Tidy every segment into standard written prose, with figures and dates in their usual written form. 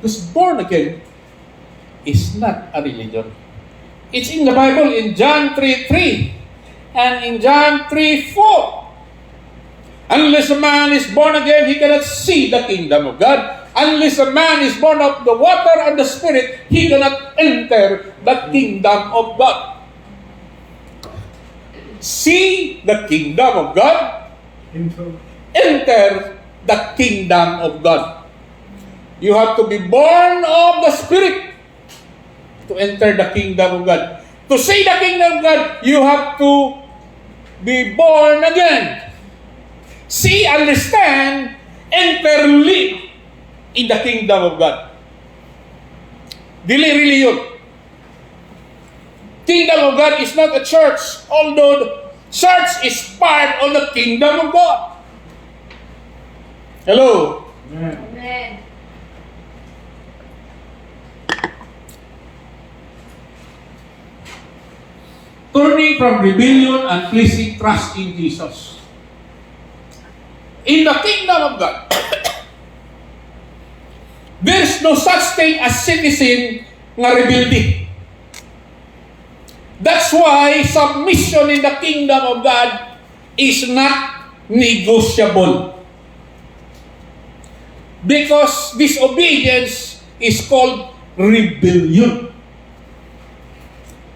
Because born again is not a religion. It's in the Bible in John 3:3 and in John 3:4. Unless a man is born again, he cannot see the kingdom of God. Unless a man is born of the water and the Spirit, he cannot enter the kingdom of God. See the kingdom of God, enter the kingdom of God. You have to be born of the Spirit to enter the kingdom of God. To see the kingdom of God, you have to be born again. See, understand, enter, live in the kingdom of God. Dili religion. Kingdom of God is not a church, although church is part of the kingdom of God. Hello? Amen. Turning from rebellion and placing trust in Jesus. In the kingdom of God, there is no such thing as citizen nga rebelde. That's why submission in the kingdom of God is not negotiable. Because disobedience is called rebellion.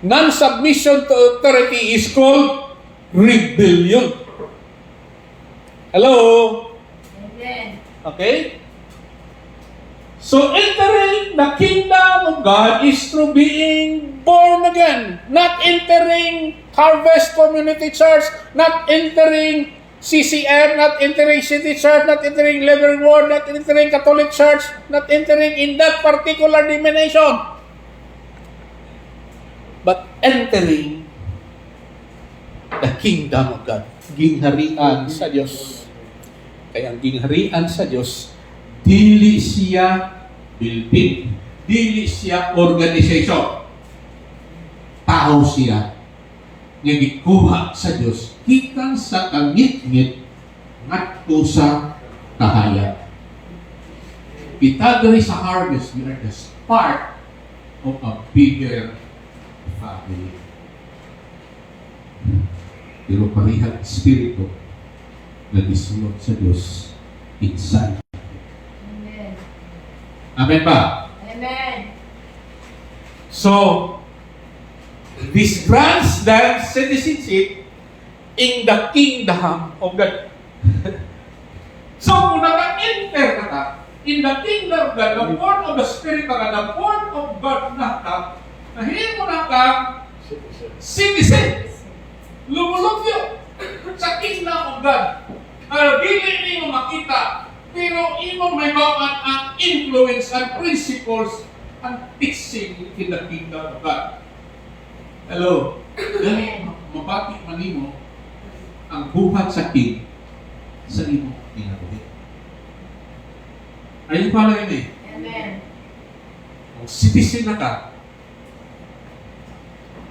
Non-submission to authority is called rebellion. Hello? Amen. Okay? So entering the kingdom of God is through being born again. Not entering Harvest Community Church, not entering CCM, not entering City Church, not entering Living Word, not entering Catholic Church, not entering in that particular denomination. But entering the kingdom of God. Gingharian sa Diyos. Kaya ang gingharian sa Diyos, dili siya building, dili siya organization. Tao siya nga gikuha sa Diyos gikan sa kangit-ngit ngadto sa kahayag. Kita diri sa harvest, we are just part of a bigger family. Pero parihang espiritu na gisulot sa Diyos inside. Amen. Amen ba? Amen. So, this grants them citizenship in the kingdom of God. So, kung naka-enter ka ka, in the kingdom of God, the born of the Spirit ka, the born of God na ka, nahimo na ka citizen. Lumulubyo sa kingdom of God. Dili niyo makita, pero imo may bawat ang influence and principles and teaching in the kingdom of God. Hello? Dali, mabati man nimo ang buhat sa king sa imo kinabuhi. Are you following me? Amen. Kung citizen na ka,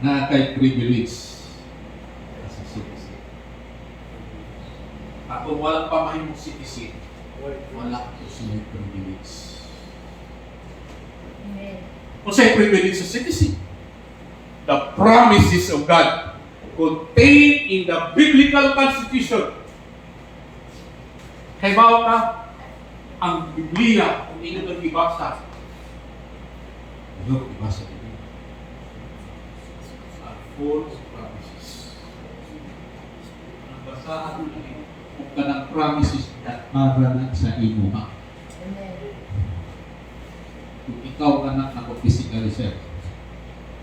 na kay privilege as a citizen. At kung walang pamahimong citizen, wala ko sila privilege. Amen. Kung sa'yo privilege sa citizen, the promises of God contained in the biblical constitution. Kay bawa ka, ang Biblia, kung ino nang ibasa, ano ibasa ito? Full of promises. Ang basahan mo na kung kanang promises na para na sa imo ha. Amen. Kung ikaw anak na physically self,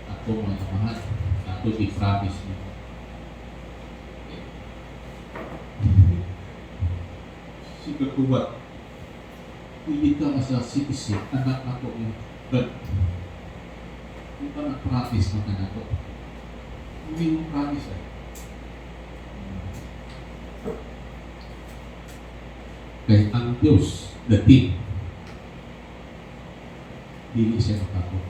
ako may amahan, ako i-promise mo. Sige kubat, hindi ka sa citizen, anak ako yung but kung ka na-promise mo ka na to, hindi mo promise eh. Kaya ang Diyos, the King, dili siya makako.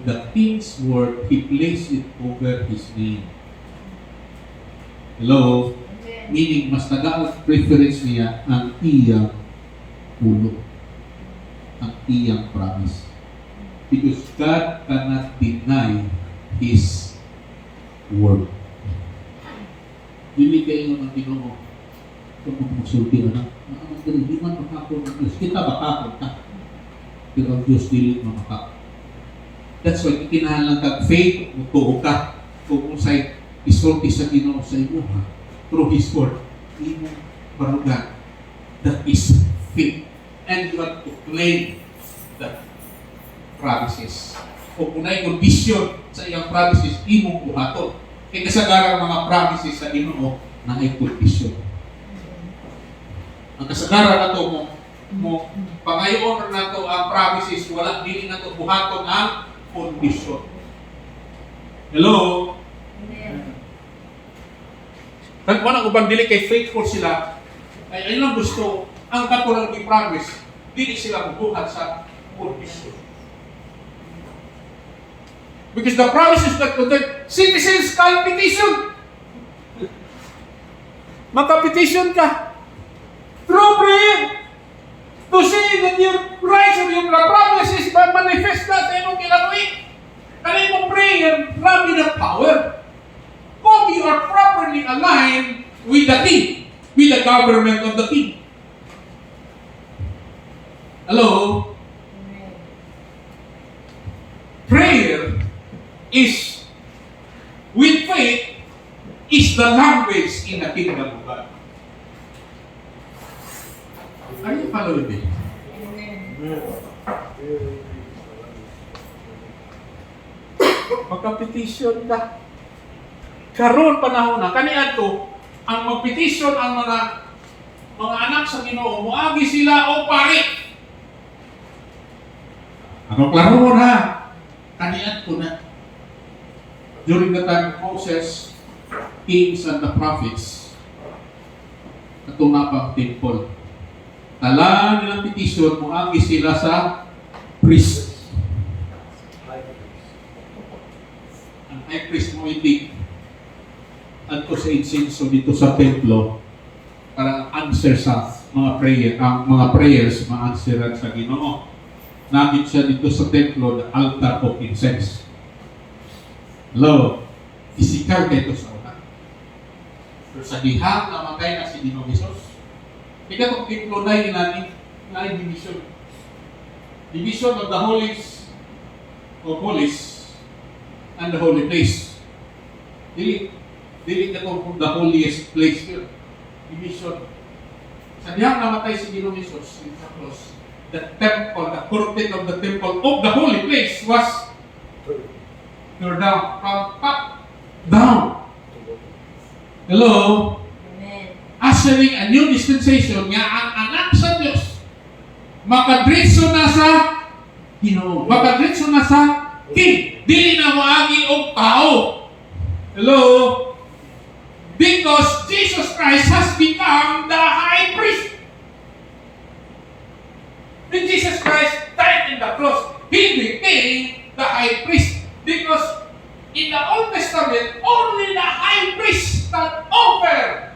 The King's word, He placed it over His name. Hello? Amen. Meaning, mas nag-preference niya ang iyang ulo. ang iyang promise. Because God cannot deny His word. Dili kayo ng Ginoo. Kung magsulti na, hindi man makakon ng Diyos. Kita makakon ka. Pero ang Diyos dili makakon. That's why kinahanglan kag faith, mutuo ka. Kung unsay isulti sa Ginoo sa imo, through His word, imo barugan. That is faith. And you have to claim the promises. Kung unay condition sa iyang promises, imong buhaton. Kaya kasagaran mga promises sa Ginoo na ay condition. Ang kasagaran na ito mo pangayon na ito ang promises, wala dili na ito buhaton ang condition. Hello? Amen. Kaya wala ubang dili kay faithful sila, ay ayun lang gusto, ang katulang i-promise, dili sila bubuhat sa condition. Because the promises that contain citizens can petition. Magka-petition ka. Through prayer. To say that your rights or your promises manifest na sa iyong kinabuhi. Kaya mo prayer, grabe na power. Kung you are properly aligned with the king, with the government of the king. Hello? Amen. Prayer is, with faith, is the language in the kingdom of God. Are you following me? Amen. Magka-petition ka. Karon panahon na, kaniad to, ang mag-petition ang mga anak sa Ginoo, muagi sila o pare. Ano klaro na? Kaniad ko na. During the time of Moses, kings and the prophets, natumapang temple. Tala nilang petition, muagi sila sa priest. Ang high priest mo hindi adto sa incenso dito sa templo para answer sa mga prayer, ang mga prayers ma-answeran sa Ginoo. Nagit siya dito sa templo, the altar of incense. Hello, physical dito sa una. Pero sa dihang na matay na si Ginoo Jesus, ika itong templo na yung division. Division of the holies of holies and the holy place. Dili ka itong the holiest place here. Division. Sa dihang namatay si Ginoo Jesus in the cross, the temple, the curtain of the temple of the holy place was turned down, from top down. Hello? Amen. Ushering a new dispensation nga ang anak sa Diyos makadritso na sa Ginoo, makadritso na sa King. Dili na moagi og tao. Hello? Because Jesus Christ has become the high priest. When Jesus Christ died in the cross, He became the high priest. Because in the Old Testament, only the high priest can offer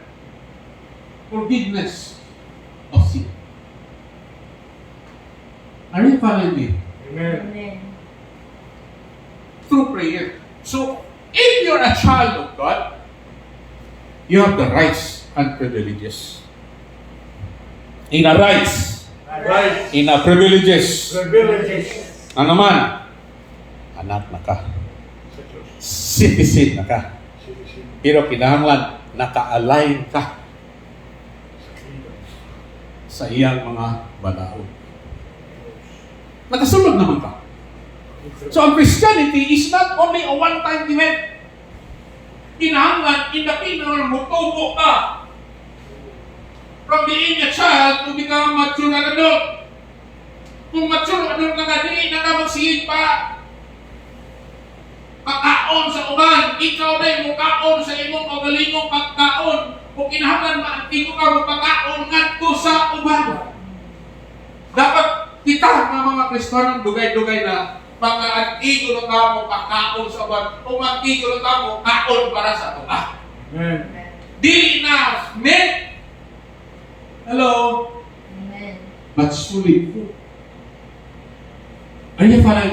forgiveness of sin. Are you following me? Amen. Through prayer. So, if you're a child of God, you have the rights and privileges. In a rights, Right. in a privileges, Privileges. ano man, anak na ka, citizen na ka, pero kinahanglan naka-align ka sa iyang mga balaod. Nakasulod naman ka. So ang Christianity is not only a one-time event. Kinahanglan in the kingdom mutubo ka. From being a child to become a mature adult. Kung mature adult ka na, dili na ka magsihig pa. Pagkaon sa uban, ikaw na yung kaon sa imong kagalingong pagkaon. Kung kinahanglan maantigo ka mo pagkaon ngadto sa uban. Dapat kita ng mga Kristiyanong dugay-dugay na pagka-antigo na ka mo pagkaon sa uban, o mag-antigo na ka mo kaon para sa tuba. Amen. Dili na, men. Hello? Amen. But solid food. Are you following me?